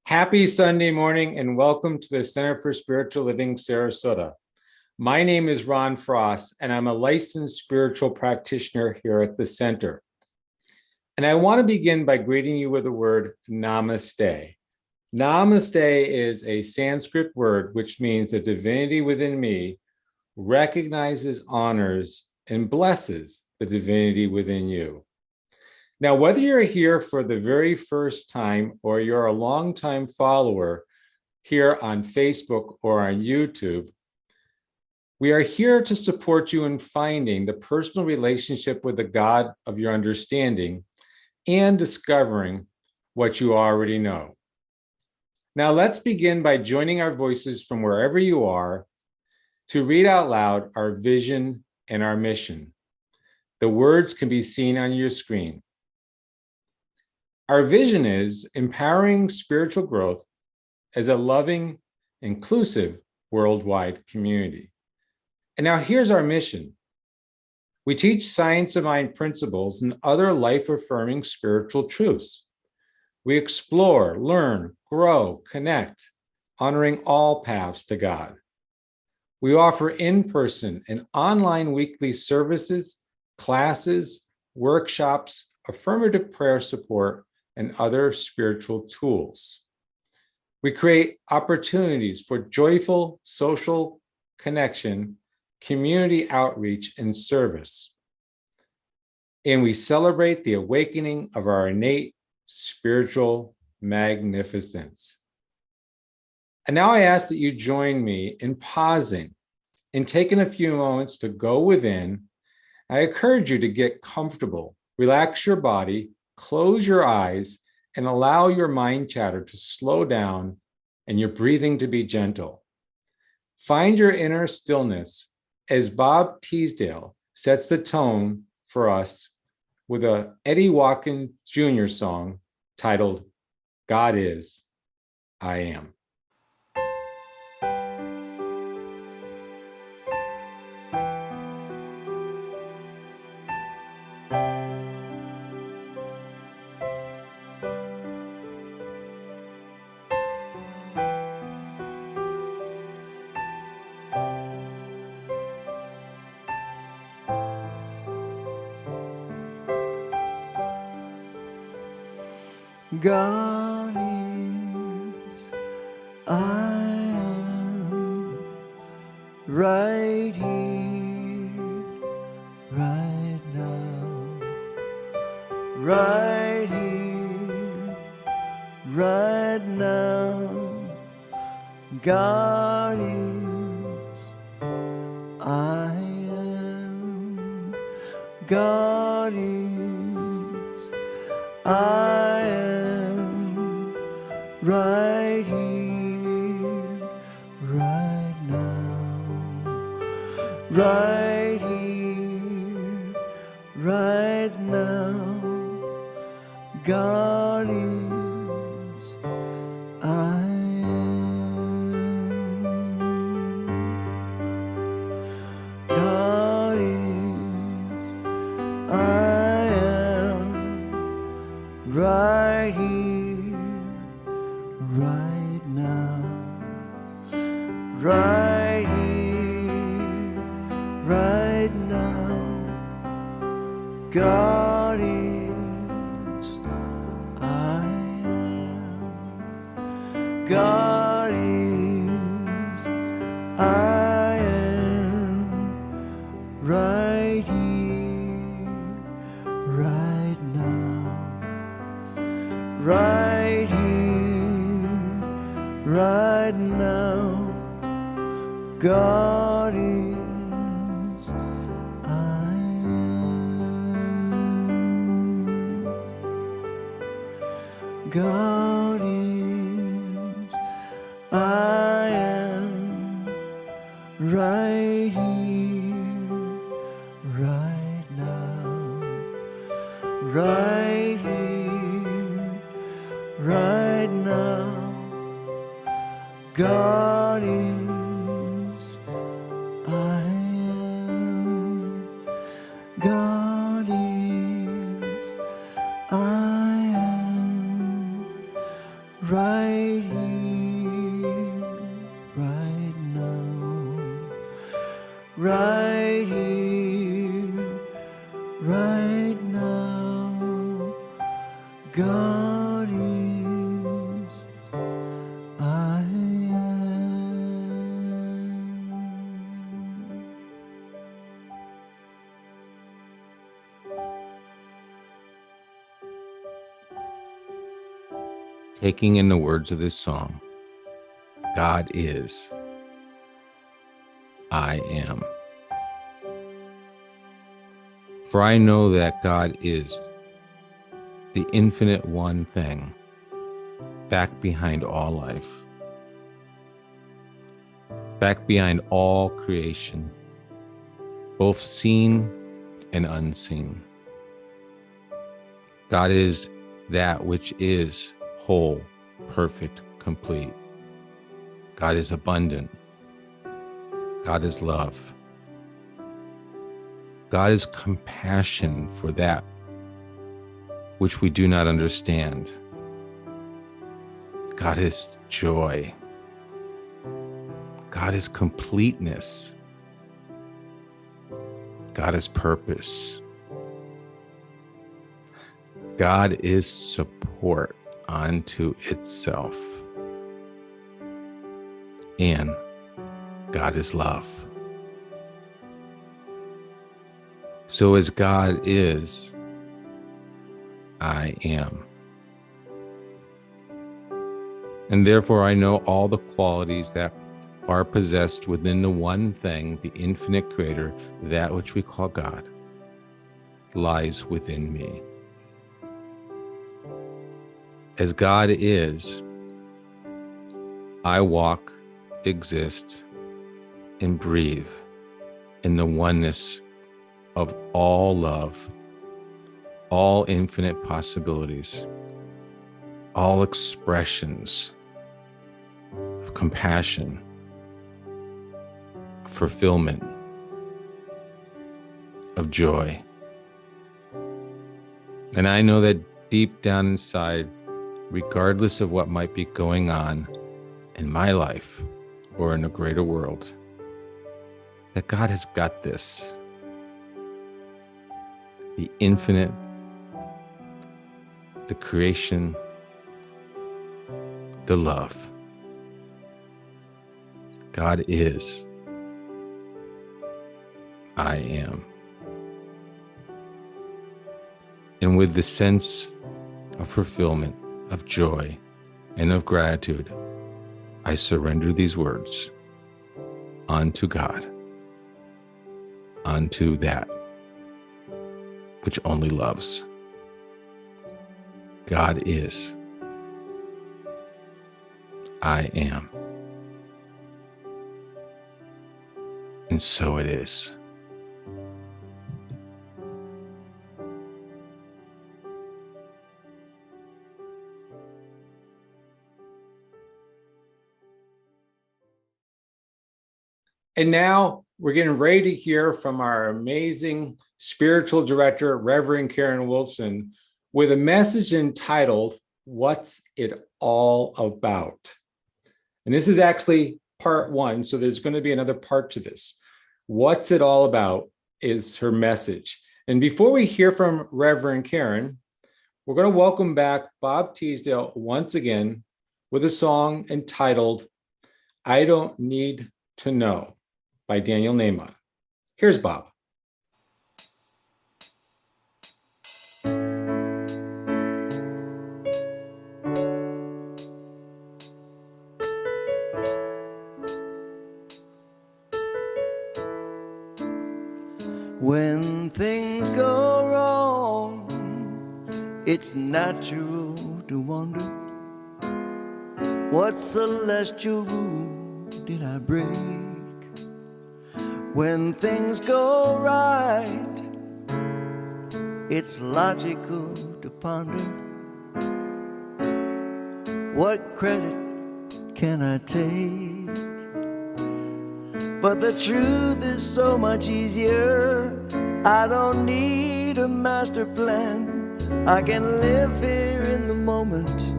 Happy Sunday morning and welcome to the Center for Spiritual Living, Sarasota. My name is Ron Frost and I'm a licensed spiritual practitioner here at the center. And I want to begin by greeting you with the word namaste. Namaste is a Sanskrit word which means the divinity within me recognizes, honors, and blesses the divinity within you. Now, whether you're here for the very first time or you're a longtime follower here on Facebook or on YouTube, we are here to support you in finding the personal relationship with the God of your understanding and discovering what you already know. Now, let's begin by joining our voices from wherever you are to read out loud our vision and our mission. The words can be seen on your screen. Our vision is empowering spiritual growth as a loving, inclusive, worldwide community. And now here's our mission. We teach science of mind principles and other life-affirming spiritual truths. We explore, learn, grow, connect, honoring all paths to God. We offer in-person and online weekly services, classes, workshops, affirmative prayer support, and other spiritual tools. We create opportunities for joyful social connection, community outreach, and service. And we celebrate the awakening of our innate spiritual magnificence. And now I ask that you join me in pausing and taking a few moments to go within. I encourage you to get comfortable, relax your body, close your eyes, and allow your mind chatter to slow down and your breathing to be gentle. Find your inner stillness as Bob Teesdale sets the tone for us with a Eddie Watkins Jr. song titled, God Is, I Am. God is, I am, right here, right now, right here, right now. God is, I am, God is, I am, right here, right now, right here, right now. God is, I am. God is, I am, right here, right now, right here, right now. God is, I am. God is, I am, right here, right now, right here, right now. God is, I am. God is, I am, right here, right now, right here, right now. God is, I am. God is, I am, right right here, right now, right here, right now. God is, I am. Taking in the words of this song, God is, I am. For I know that God is the infinite one thing back behind all life, back behind all creation, both seen and unseen. God is that which is whole, perfect, complete. God is abundant. God is love. God is compassion for that which we do not understand. God is joy. God is completeness. God is purpose. God is support unto itself. And God is love. So as God is, I am. And therefore I know all the qualities that are possessed within the one thing, the infinite creator, that which we call God, lies within me. As God is, I walk, exist, and breathe in the oneness of all love, all infinite possibilities, all expressions of compassion, fulfillment, of joy. And I know that deep down inside, regardless of what might be going on in my life or in a greater world, that God has got this. The infinite, the creation, the love. God is, I am. And with the sense of fulfillment, of joy, and of gratitude, I surrender these words unto God, unto that which only loves. God is, I am. And so it is. And now we're getting ready to hear from our amazing spiritual director, Reverend Karen Wolfson, with a message entitled, What's It All About? And this is actually part one, so there's going to be another part to this. What's It All About is her message. And before we hear from Reverend Karen, we're going to welcome back Bob Teesdale once again with a song entitled, I Don't Need to Know, by Daniel Nahman. Here's Bob. When things go wrong, it's natural to wonder, what celestial rule did I break? When things go right, it's logical to ponder, what credit can I take? But the truth is so much easier. I don't need a master plan. I can live here in the moment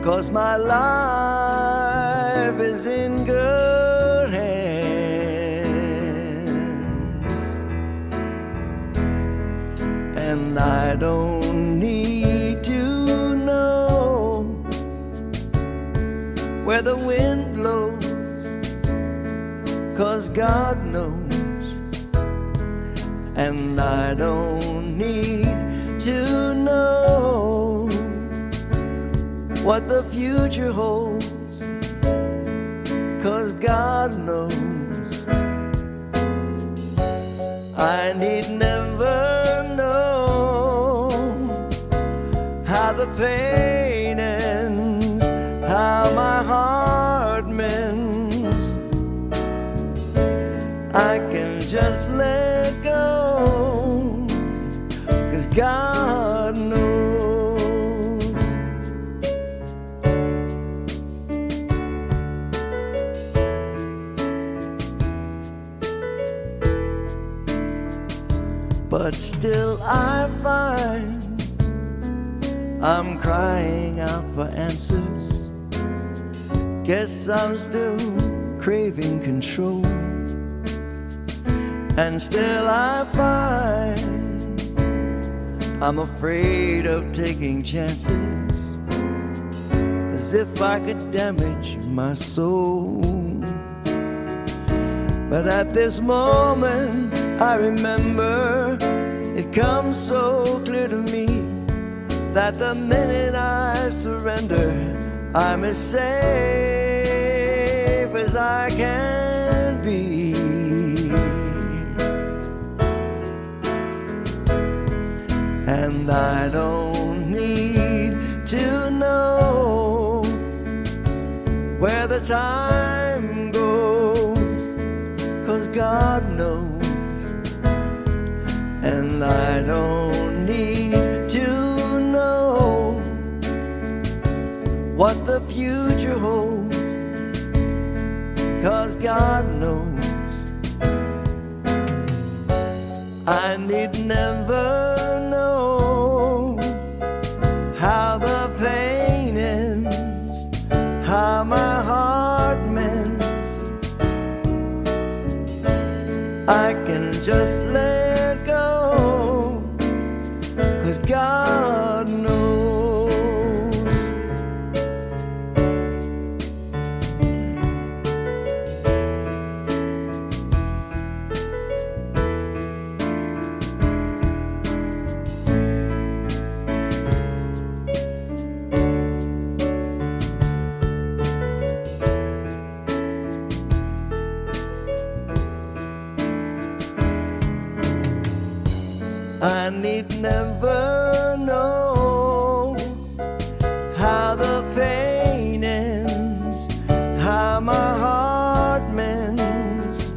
'cause my life is in good hands, and I don't need to know where the wind blows, 'cause God knows, and I don't need to know what the future holds, 'cause God knows. I need never know how the pain ends, how my heart mends. I can just let go, 'cause God knows. But still I find I'm crying out for answers. Guess I'm still craving control, and still I find I'm afraid of taking chances, as if I could damage my soul. But at this moment I remember, it comes so clear to me, that the minute I surrender, I'm as safe as I can be. And I don't need to know where the time goes, 'cause God knows. And I don't need to know what the future holds, 'cause God knows. I need never know how the pain ends, how my heart mends. I can just let go, 'cause God knows. I need never know how the pain ends, how my heart mends.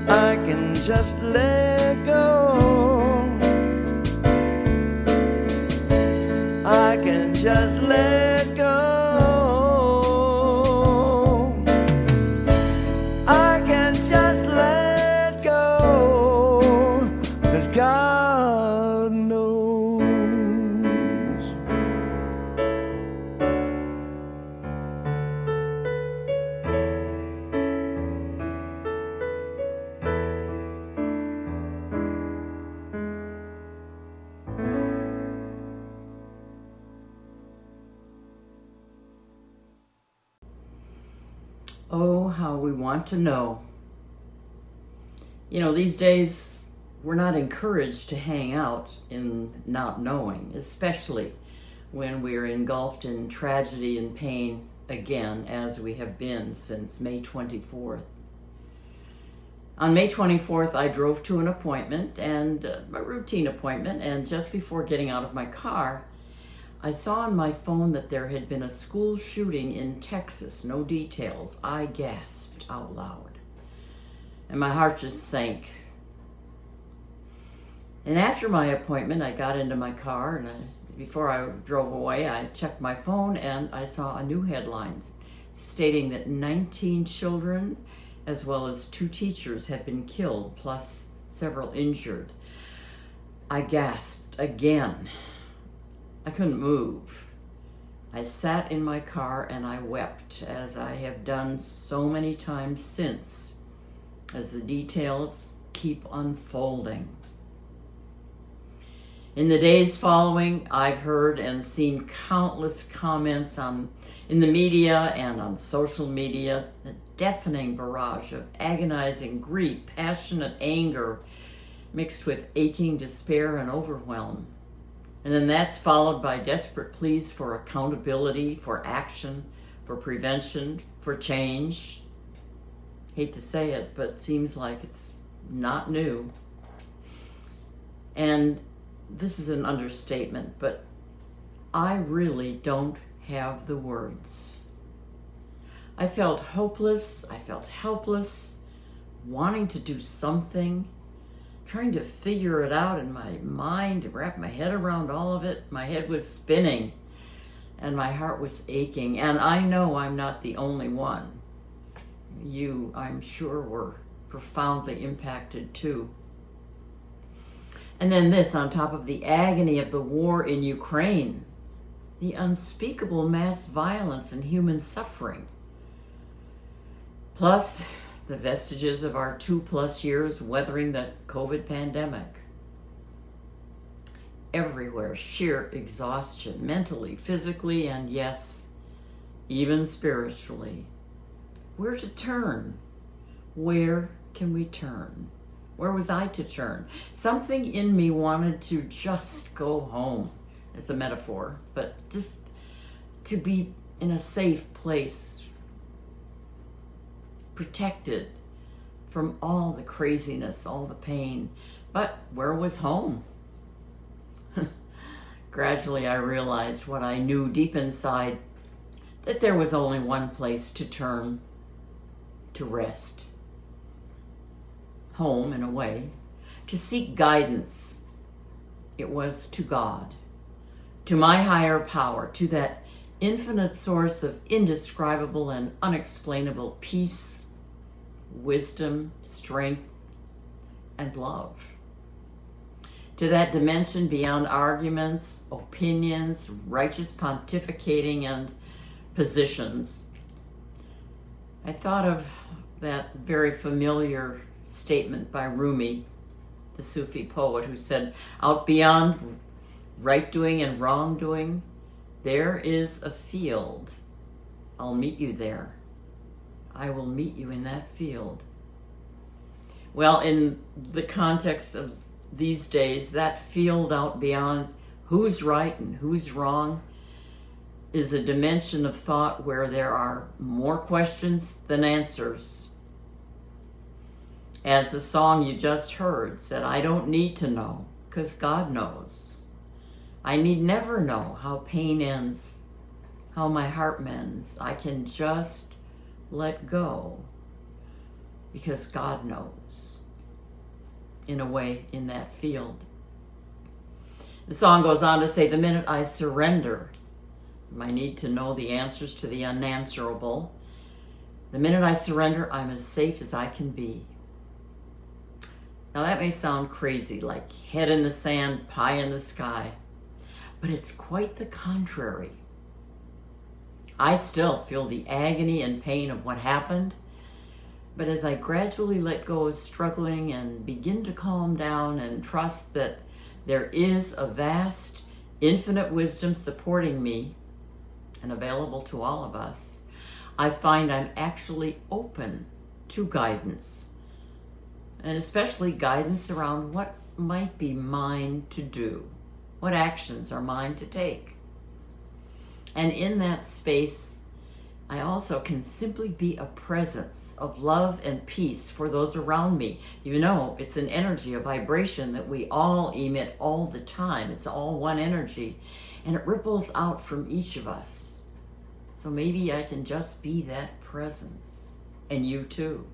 I can just let go, I can just let go, I can just let go, 'cause God knows. Oh, how we want to know. You know, these days we're not encouraged to hang out in not knowing, especially when we're engulfed in tragedy and pain again, as we have been since May 24th. On May 24th, I drove to an appointment, and a routine appointment, and just before getting out of my car, I saw on my phone that there had been a school shooting in Texas. No details. I gasped out loud, and my heart just sank. And after my appointment, I got into my car, and before I drove away, I checked my phone, and I saw a new headline stating that 19 children as well as 2 teachers had been killed, plus several injured. I gasped again. I couldn't move. I sat in my car and I wept, as I have done so many times since, as the details keep unfolding. In the days following, I've heard and seen countless comments in the media and on social media, a deafening barrage of agonizing grief, passionate anger, mixed with aching despair and overwhelm. And then that's followed by desperate pleas for accountability, for action, for prevention, for change. Hate to say it, but it seems like it's not new. And this is an understatement, but I really don't have the words. I felt hopeless, I felt helpless, wanting to do something, trying to figure it out in my mind, to wrap my head around all of it. My head was spinning and my heart was aching. And I know I'm not the only one. You, I'm sure, were profoundly impacted too. And then this on top of the agony of the war in Ukraine, the unspeakable mass violence and human suffering, plus the vestiges of our 2+ years weathering the COVID pandemic. Everywhere, sheer exhaustion, mentally, physically, and yes, even spiritually. Where to turn? Where can we turn? Where was I to turn? Something in me wanted to just go home. It's a metaphor, but just to be in a safe place, protected from all the craziness, all the pain. But where was home? Gradually I realized what I knew deep inside, that there was only one place to turn, to rest. Home, in a way, to seek guidance. It was to God, to my higher power, to that infinite source of indescribable and unexplainable peace, wisdom, strength, and love. To that dimension beyond arguments, opinions, righteous pontificating, and positions. I thought of that very familiar statement by Rumi, the Sufi poet, who said, out beyond right doing and wrong doing, there is a field. I'll meet you there. I will meet you in that field. Well, in the context of these days, that field out beyond who's right and who's wrong is a dimension of thought where there are more questions than answers. As the song you just heard said, I don't need to know, because God knows. I need never know how pain ends, how my heart mends. I can just let go, because God knows, in a way, in that field. The song goes on to say, the minute I surrender my need to know the answers to the unanswerable, the minute I surrender, I'm as safe as I can be. Now that may sound crazy, like head in the sand, pie in the sky, but it's quite the contrary. I still feel the agony and pain of what happened, but as I gradually let go of struggling and begin to calm down and trust that there is a vast, infinite wisdom supporting me and available to all of us, I find I'm actually open to guidance, and especially guidance around what might be mine to do, what actions are mine to take. And in that space, I also can simply be a presence of love and peace for those around me. You know, it's an energy, a vibration that we all emit all the time. It's all one energy, and it ripples out from each of us. So maybe I can just be that presence, and you too.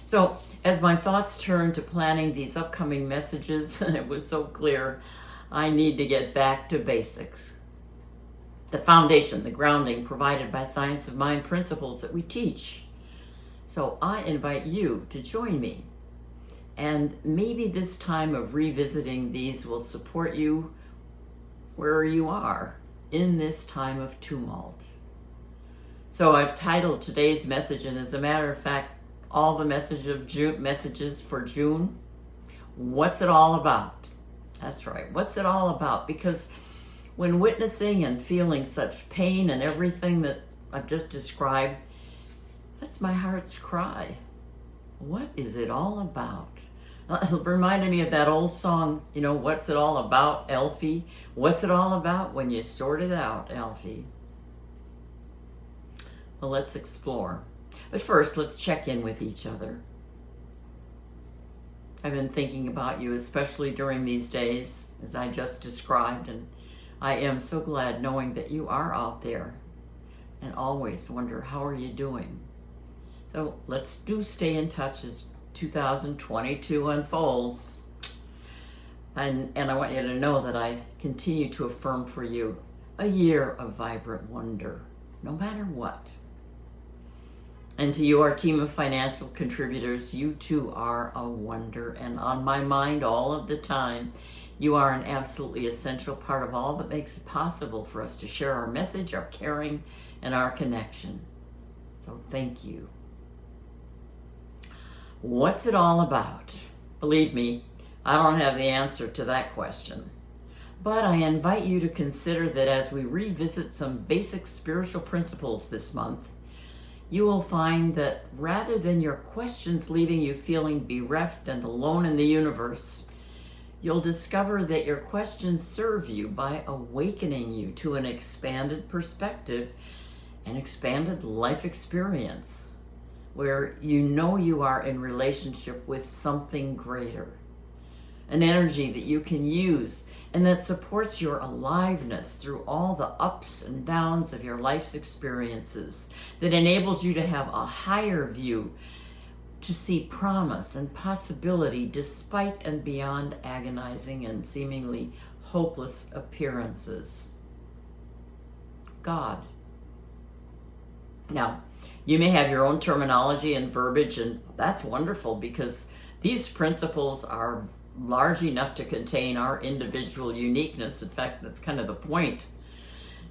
So as my thoughts turn to planning these upcoming messages, it was so clear I need to get back to basics. The foundation, the grounding provided by Science of Mind principles that we teach. So I invite you to join me. And maybe this time of revisiting these will support you where you are, in this time of tumult. So I've titled today's message, and as a matter of fact, all the messages for June, what's it all about? That's right, what's it all about? Because when witnessing and feeling such pain and everything that I've just described, that's my heart's cry. What is it all about? It reminded me of that old song, what's it all about, Elfie? What's it all about when you sort it out, Elfie? Well, let's explore. But first, let's check in with each other. I've been thinking about you, especially during these days, as I just described, and I am so glad knowing that you are out there and always wonder, how are you doing? So let's stay in touch as 2022 unfolds. And I want you to know that I continue to affirm for you a year of vibrant wonder, no matter what. And to you, our team of financial contributors, you too are a wonder and on my mind all of the time. You are an absolutely essential part of all that makes it possible for us to share our message, our caring, and our connection. So thank you. What's it all about? Believe me, I don't have the answer to that question. But I invite you to consider that as we revisit some basic spiritual principles this month, you will find that rather than your questions leaving you feeling bereft and alone in the universe, you'll discover that your questions serve you by awakening you to an expanded perspective, an expanded life experience, where you are in relationship with something greater, an energy that you can use and that supports your aliveness through all the ups and downs of your life's experiences, that enables you to have a higher view, to see promise and possibility despite and beyond agonizing and seemingly hopeless appearances. God. Now, you may have your own terminology and verbiage, and that's wonderful because these principles are large enough to contain our individual uniqueness. In fact, that's kind of the point.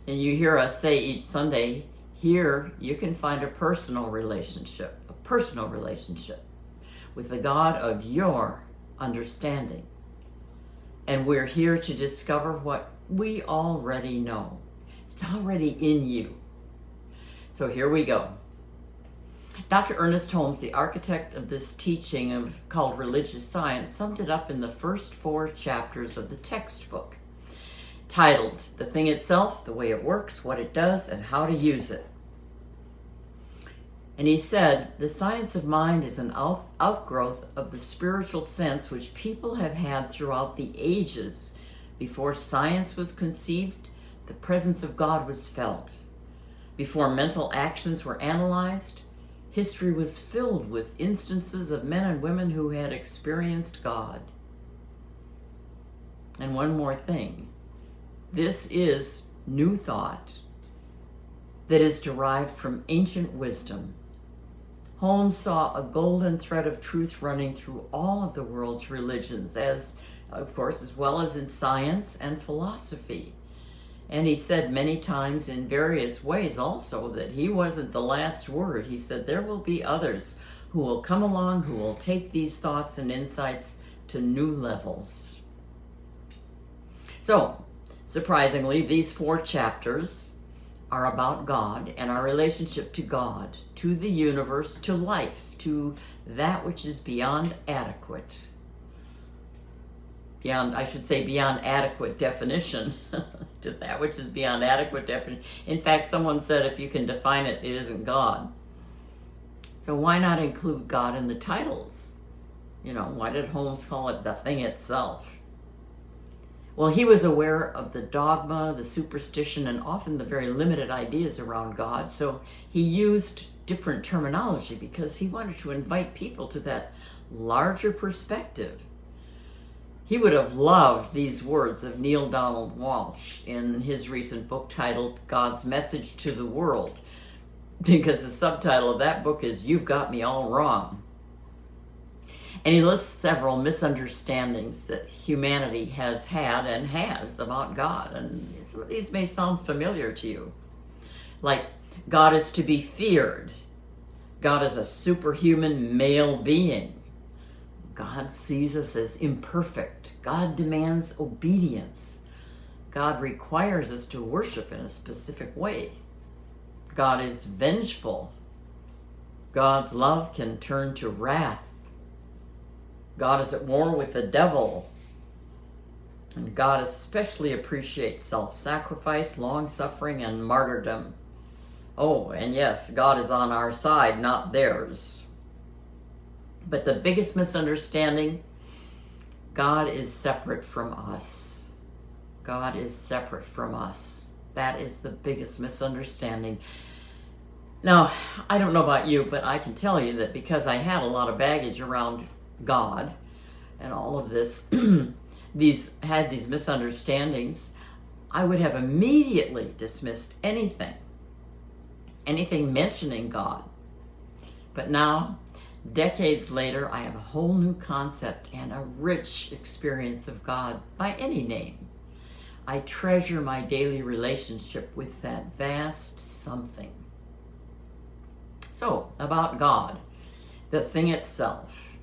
And you hear us say each Sunday, here you can find a personal relationship with the God of your understanding. And we're here to discover what we already know. It's already in you. So here we go. Dr. Ernest Holmes, the architect of this teaching called Religious Science, summed it up in the first 4 chapters of the textbook, titled The Thing Itself, the Way It Works, What It Does, and How to Use It. And he said, the science of mind is an outgrowth of the spiritual sense which people have had throughout the ages. Before science was conceived, the presence of God was felt. Before mental actions were analyzed, history was filled with instances of men and women who had experienced God. And one more thing. This is new thought that is derived from ancient wisdom. Holmes saw a golden thread of truth running through all of the world's religions, as well as in science and philosophy. And he said many times in various ways also that he wasn't the last word. He said there will be others who will come along who will take these thoughts and insights to new levels. So, surprisingly, these 4 chapters are about God and our relationship to God, to the universe, to life, to that which is beyond adequate. Beyond adequate definition, to that which is beyond adequate definition. In fact, someone said if you can define it, it isn't God. So why not include God in the titles? Why did Holmes call it the thing itself? Well, he was aware of the dogma, the superstition, and often the very limited ideas around God, so he used different terminology because he wanted to invite people to that larger perspective. He would have loved these words of Neil Donald Walsh in his recent book titled God's Message to the World, because the subtitle of that book is You've Got Me All Wrong. And he lists several misunderstandings that humanity has had and has about God. And some of these may sound familiar to you. Like, God is to be feared. God is a superhuman male being. God sees us as imperfect. God demands obedience. God requires us to worship in a specific way. God is vengeful. God's love can turn to wrath. God is at war with the devil. And God especially appreciates self-sacrifice, long-suffering, and martyrdom. Oh, and yes, God is on our side, not theirs. But the biggest misunderstanding, God is separate from us. God is separate from us. That is the biggest misunderstanding. Now, I don't know about you, but I can tell you that because I had a lot of baggage around God and all of this, these misunderstandings, I would have immediately dismissed anything mentioning God. But now, decades later, I have a whole new concept and a rich experience of God by any name. I treasure my daily relationship with that vast something. So, about God, the thing itself.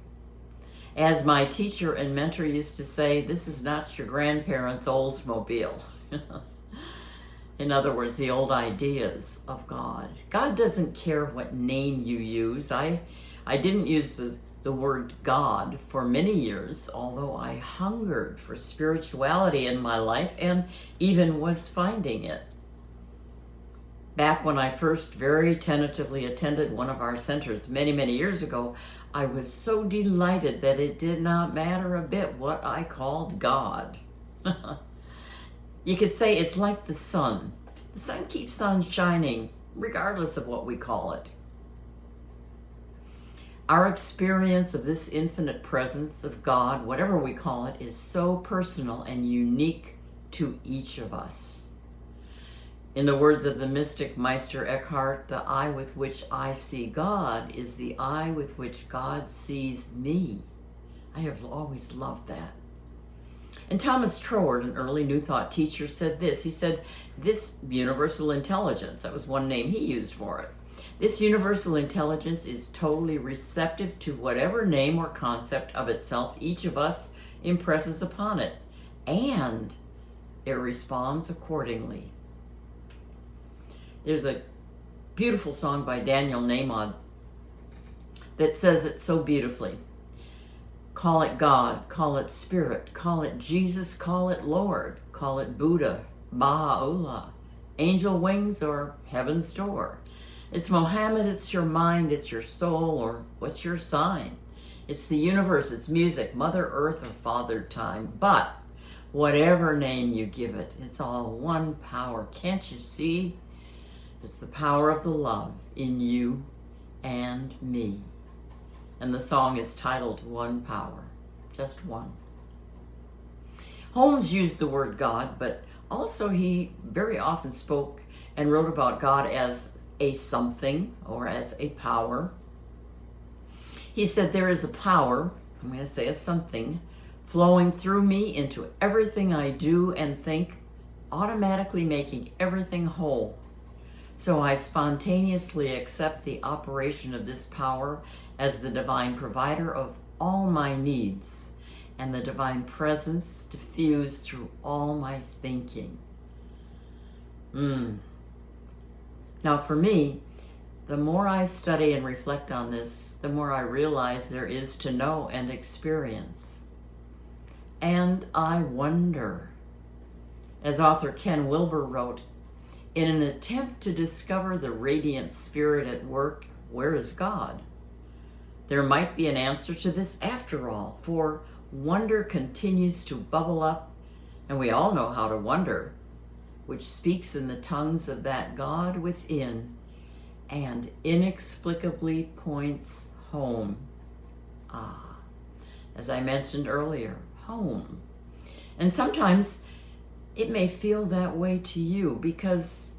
As my teacher and mentor used to say, this is not your grandparents' Oldsmobile. In other words, the old ideas of God. God doesn't care what name you use. I didn't use the word God for many years, although I hungered for spirituality in my life and even was finding it. Back when I first very tentatively attended one of our centers many, many years ago, I was so delighted that it did not matter a bit what I called God. You could say it's like the sun. The sun keeps on shining, regardless of what we call it. Our experience of this infinite presence of God, whatever we call it, is so personal and unique to each of us. In the words of the mystic Meister Eckhart, the eye with which I see God is the eye with which God sees me. I have always loved that. And Thomas Troward, an early New Thought teacher, said this. He said, this universal intelligence, that was one name he used for it, this universal intelligence is totally receptive to whatever name or concept of itself each of us impresses upon it, and it responds accordingly. There's a beautiful song by Daniel Nahmod that says it so beautifully. Call it God, call it Spirit, call it Jesus, call it Lord, call it Buddha, Baha'u'llah, angel wings, or heaven's door. It's Mohammed, it's your mind, it's your soul, or what's your sign? It's the universe, it's music, Mother Earth, or Father Time. But whatever name you give it, it's all one power. Can't you see? It's the power of the love in you and me. And the song is titled One Power, just one. Holmes used the word God, but also he very often spoke and wrote about God as a something or as a power. He said, there is a power, I'm going to say a something, flowing through me into everything I do and think, automatically making everything whole. So I spontaneously accept the operation of this power as the divine provider of all my needs and the divine presence diffused through all my thinking. Now for me, the more I study and reflect on this, the more I realize there is to know and experience. And I wonder, as author Ken Wilber wrote, in an attempt to discover the radiant spirit at work, where is God? There might be an answer to this after all, for wonder continues to bubble up, and we all know how to wonder, which speaks in the tongues of that God within and inexplicably points home. As I mentioned earlier, home. And sometimes it may feel that way to you because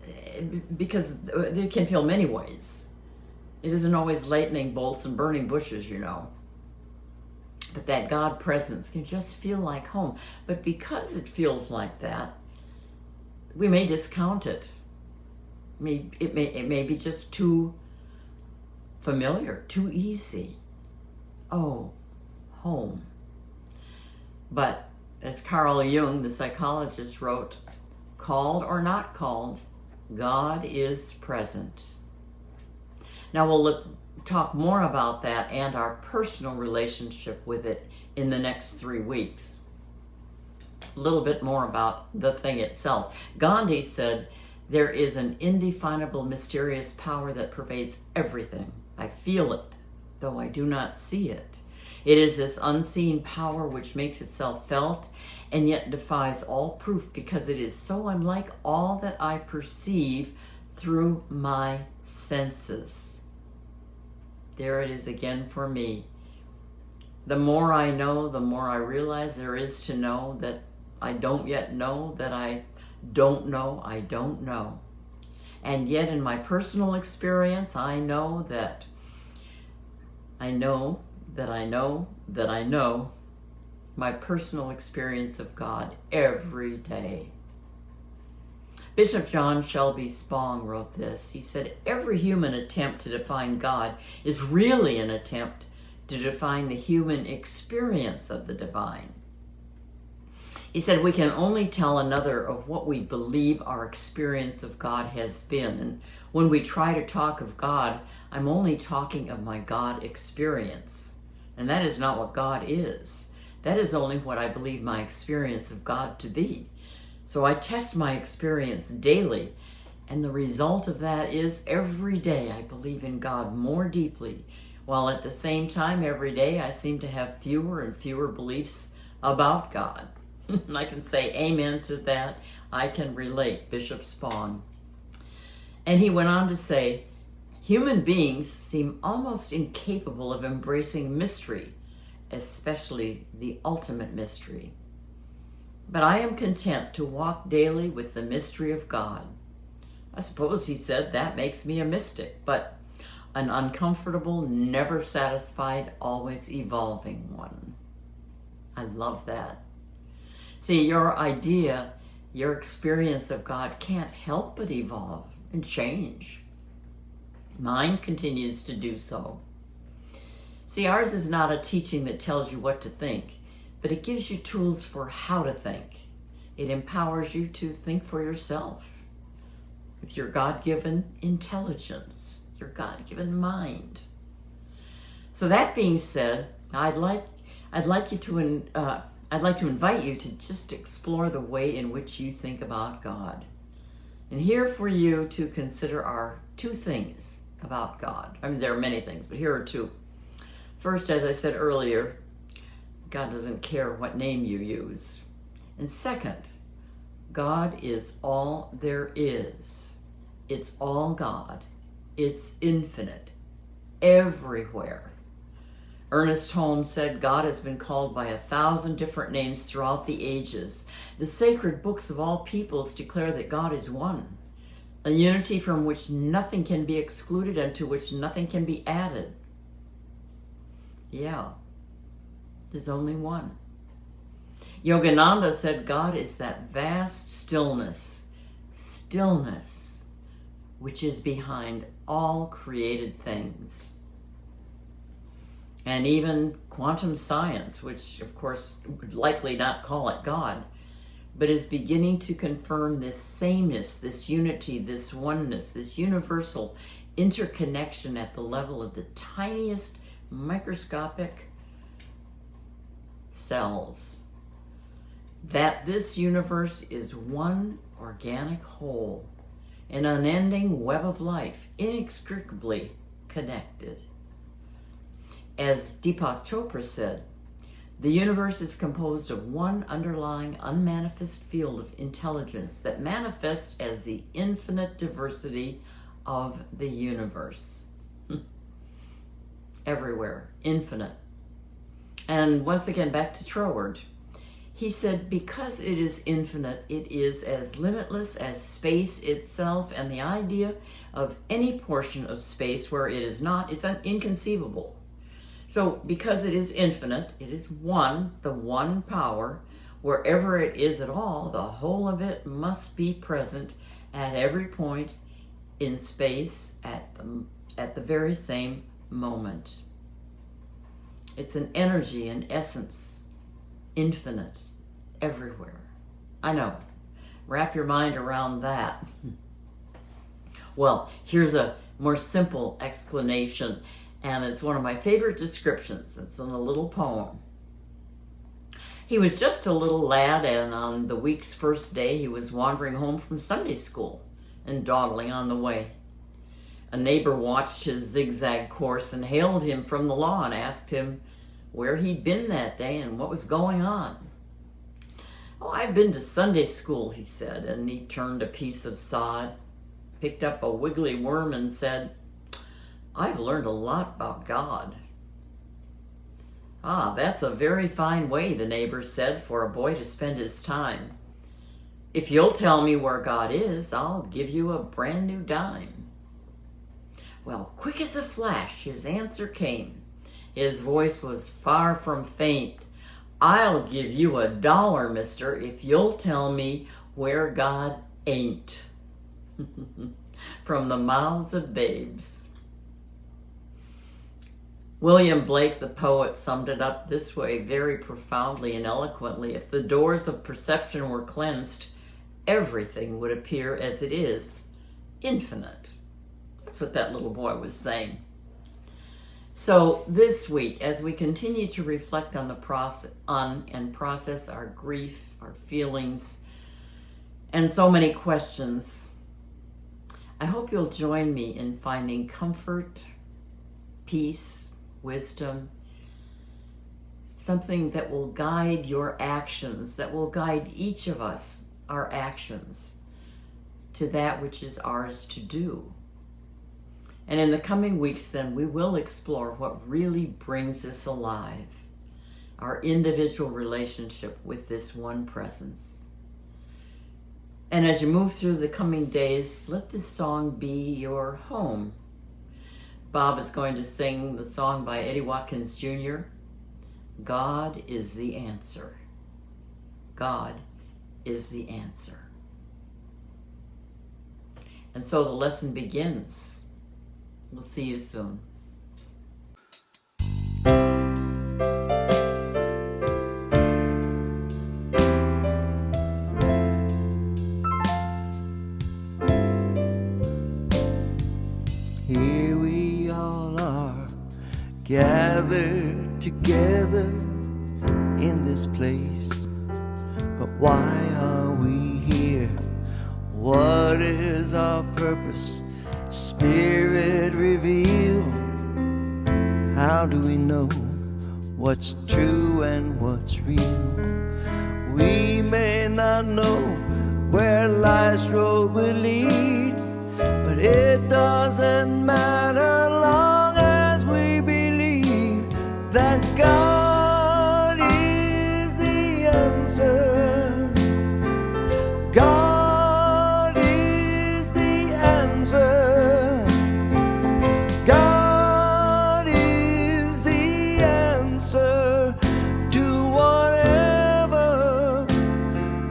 it can feel many ways. It isn't always lightning bolts and burning bushes, you know. But that God presence can just feel like home. But because it feels like that, we may discount it. It may be just too familiar, too easy. Oh, home. But as Carl Jung, the psychologist, wrote, called or not called, God is present. Now we'll talk more about that and our personal relationship with it in the next 3 weeks. A little bit more about the thing itself. Gandhi said, there is an indefinable, mysterious power that pervades everything. I feel it, though I do not see it. It is this unseen power which makes itself felt and yet defies all proof because it is so unlike all that I perceive through my senses. There it is again for me. The more I know, the more I realize there is to know that I don't yet know, that I don't know, I don't know. And yet in my personal experience, I know that I know that I know that I know my personal experience of God every day. Bishop John Shelby Spong wrote this. He said, every human attempt to define God is really an attempt to define the human experience of the divine. He said, we can only tell another of what we believe our experience of God has been. And when we try to talk of God, I'm only talking of my God experience. And that is not what God is. That is only what I believe my experience of God to be. So I test my experience daily, and the result of that is every day I believe in God more deeply, while at the same time every day I seem to have fewer and fewer beliefs about God. And I can say amen to that. I can relate, Bishop Spong. And he went on to say, human beings seem almost incapable of embracing mystery, especially the ultimate mystery. But I am content to walk daily with the mystery of God. I suppose, he said, that makes me a mystic, but an uncomfortable, never satisfied, always evolving one. I love that. See, your idea, your experience of God can't help but evolve and change. Mine continues to do so. See, ours is not a teaching that tells you what to think, but it gives you tools for how to think. It empowers you to think for yourself with your God-given intelligence, your God-given mind. So that being said, I'd like to invite you to just explore the way in which you think about God. And here for you to consider are 2 things about God. I mean, there are many things, but here are 2. First, as I said earlier, God doesn't care what name you use. And second, God is all there is. It's all God. It's infinite, everywhere. Ernest Holmes said, God has been called by 1,000 different names throughout the ages. The sacred books of all peoples declare that God is one, a unity from which nothing can be excluded and to which nothing can be added. Yeah. There's only one. Yogananda said God is that vast stillness, which is behind all created things. And even quantum science, which of course would likely not call it God, but is beginning to confirm this sameness, this unity, this oneness, this universal interconnection at the level of the tiniest microscopic cells, that this universe is one organic whole, an unending web of life, inextricably connected. As Deepak Chopra said, the universe is composed of one underlying unmanifest field of intelligence that manifests as the infinite diversity of the universe. Everywhere, infinite. And once again, back to Troward. He said, because it is infinite, it is as limitless as space itself, and the idea of any portion of space where it is not is inconceivable. So because it is infinite, it is one, the one power. Wherever it is at all, the whole of it must be present at every point in space at the very same moment. It's an energy, an essence, infinite, everywhere. I know. Wrap your mind around that. Well, here's a more simple explanation, and it's one of my favorite descriptions. It's in a little poem. He was just a little lad, and on the week's first day, he was wandering home from Sunday school and dawdling on the way. A neighbor watched his zigzag course and hailed him from the lawn, asked him where he'd been that day and what was going on. "Oh, I've been to Sunday school," he said, and he turned a piece of sod, picked up a wiggly worm and said, "I've learned a lot about God." "Ah, that's a very fine way," the neighbor said, "for a boy to spend his time. If you'll tell me where God is, I'll give you a brand new dime." Well, quick as a flash, his answer came. His voice was far from faint. "I'll give you $1, mister, if you'll tell me where God ain't." From the mouths of babes. William Blake, the poet, summed it up this way very profoundly and eloquently. If the doors of perception were cleansed, everything would appear as it is, infinite. That's what that little boy was saying. So this week, as we continue to reflect on and process our grief, our feelings, and so many questions, I hope you'll join me in finding comfort, peace, wisdom, something that will guide your actions, that will guide each of us, our actions, to that which is ours to do. And in the coming weeks, then, we will explore what really brings us alive, our individual relationship with this one presence. And as you move through the coming days, let this song be your home. Bob is going to sing the song by Eddie Watkins Jr., God is the Answer. God is the answer. And so the lesson begins. We'll see you soon. Here we all are, gathered together in this place. But why are we here? What is our purpose? Spirit reveal. How do we know what's true and what's real? We may not know where life's road will lead, but it doesn't matter long as we believe that God is the answer. God is the answer. God is the answer to whatever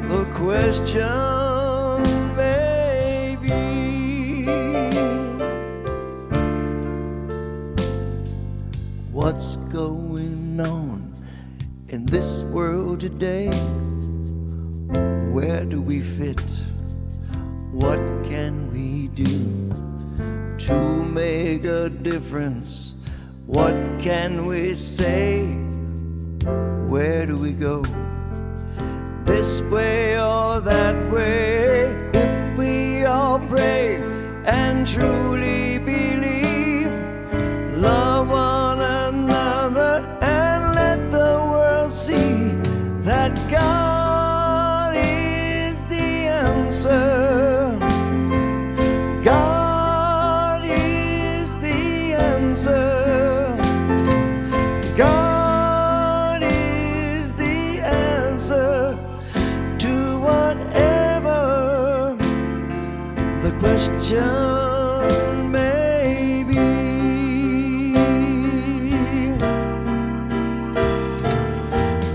the question may be. What's going on in this world today? Where do we fit? What can we do to make a difference? What can we say? Where do we go? This way or that way? If we all pray and truly believe, love one another and let the world see that God is the answer. God is the answer. God is the answer question maybe.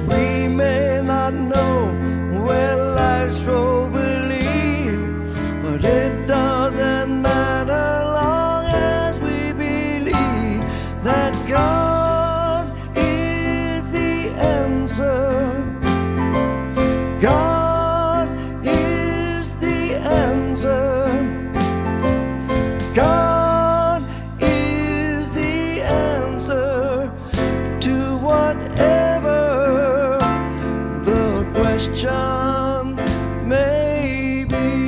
We may not know where life's road will lead, but it doesn't matter long as we believe that God is the answer. God is the answer. God is the answer to whatever the question may be.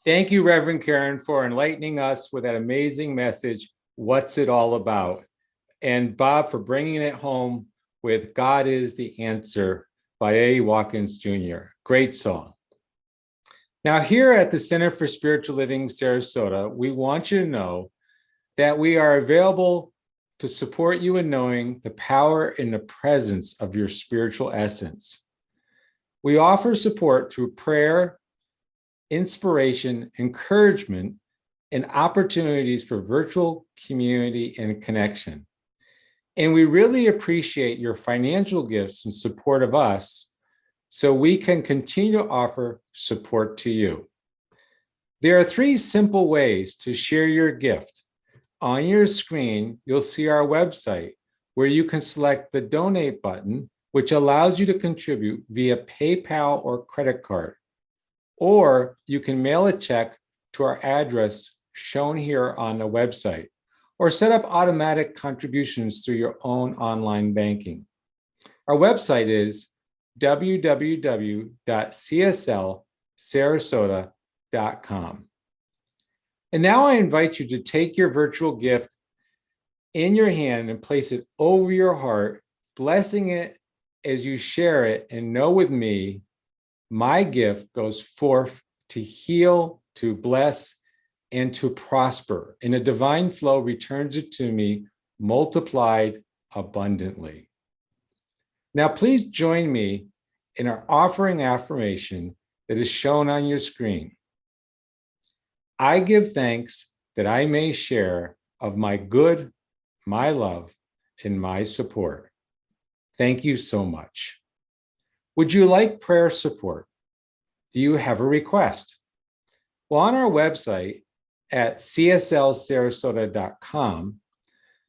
Thank you, Reverend Karen, for enlightening us with that amazing message, What's It All About? And Bob, for bringing it home with God is the Answer by Eddie Watkins Jr. Great song. Now, here at the Center for Spiritual Living Sarasota, we want you to know that we are available to support you in knowing the power and the presence of your spiritual essence. We offer support through prayer, inspiration, encouragement, and opportunities for virtual community and connection. And we really appreciate your financial gifts and support of us so we can continue to offer support to you. There are 3 simple ways to share your gift. On your screen, you'll see our website where you can select the donate button, which allows you to contribute via PayPal or credit card. Or you can mail a check to our address shown here on the website, or set up automatic contributions through your own online banking. Our website is www.cslsarasota.com. And now I invite you to take your virtual gift in your hand and place it over your heart, blessing it as you share it, and know with me, my gift goes forth to heal, to bless, and to prosper. And a divine flow returns it to me multiplied abundantly. Now, please join me in our offering affirmation that is shown on your screen. I give thanks that I may share of my good, my love, and my support. Thank you so much. Would you like prayer support? Do you have a request? Well, on our website at cslsarasota.com,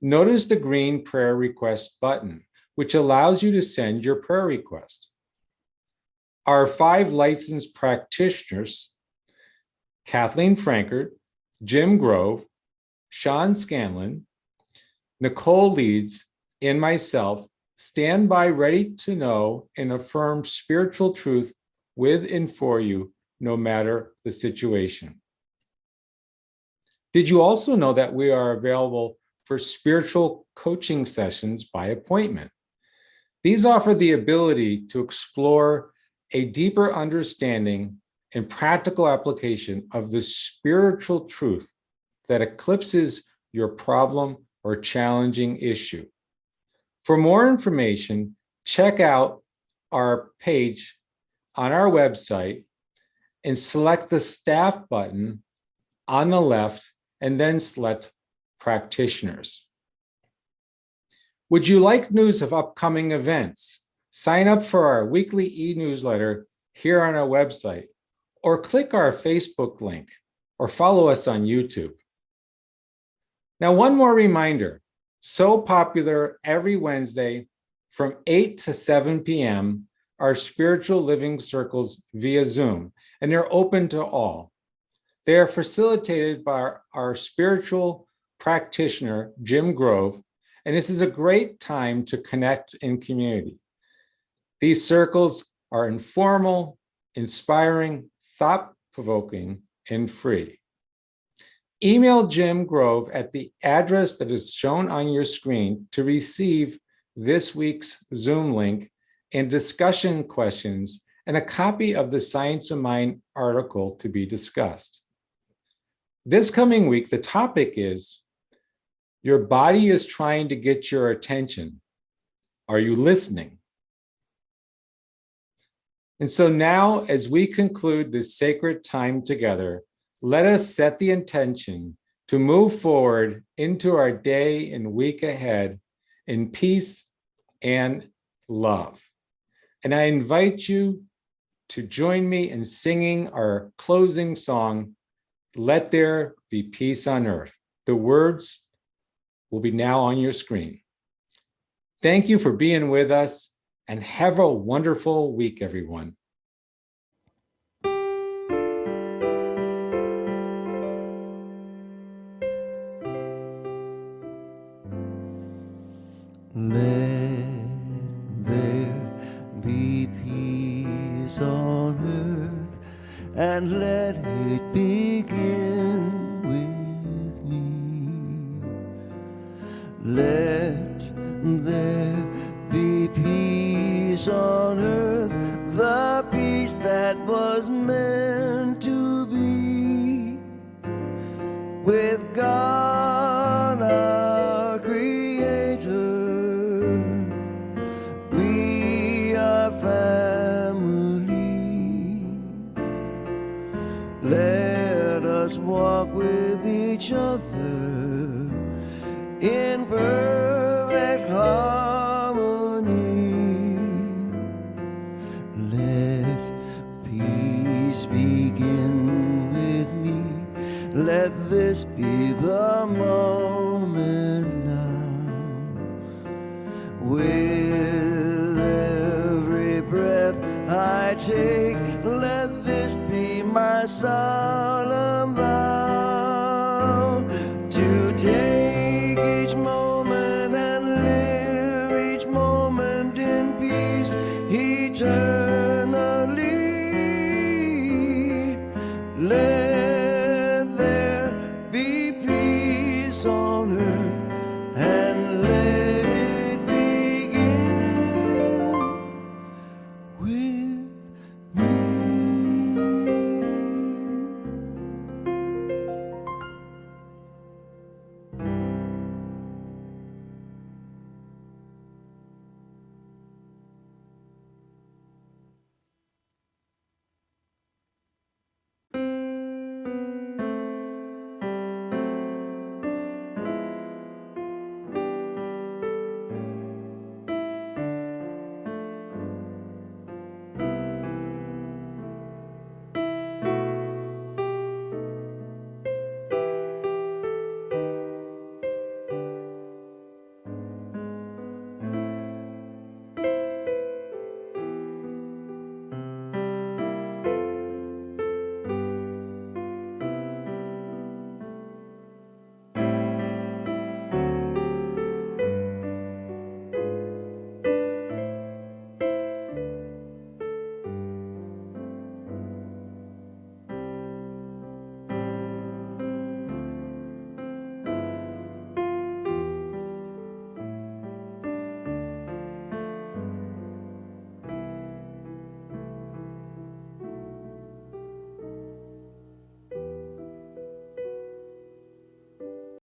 notice the green prayer request button, which allows you to send your prayer request. Our 5 licensed practitioners, Kathleen Frankert, Jim Grove, Sean Scanlon, Nicole Leeds, and myself stand by ready to know and affirm spiritual truth with and for you, no matter the situation. Did you also know that we are available for spiritual coaching sessions by appointment? These offer the ability to explore a deeper understanding and practical application of the spiritual truth that eclipses your problem or challenging issue. For more information, check out our page on our website and select the staff button on the left and then select practitioners. Would you like news of upcoming events? Sign up for our weekly e-newsletter here on our website, or click our Facebook link, or follow us on YouTube. Now, one more reminder, so popular every Wednesday from 8 to 7 p.m. are spiritual living circles via Zoom, and they're open to all. They are facilitated by our spiritual practitioner, Jim Grove, and this is a great time to connect in community. These circles are informal, inspiring, thought-provoking, and free. Email Jim Grove at the address that is shown on your screen to receive this week's Zoom link and discussion questions and a copy of the Science of Mind article to be discussed. This coming week, the topic is, your body is trying to get your attention. Are you listening? And so now, as we conclude this sacred time together, let us set the intention to move forward into our day and week ahead in peace and love. And I invite you to join me in singing our closing song, Let There Be Peace on Earth. The words will be now on your screen. Thank you for being with us, and have a wonderful week, everyone. Let there be peace on earth, and let it begin with me. Let there be peace on earth, the peace that was meant to be with God our Creator. We are family. Let us walk with each other in perfect harmony. Let peace begin with me. Let this be the moment now. With every breath I take, let this be my solemn vow to take each moment and live each moment in peace eternally. Let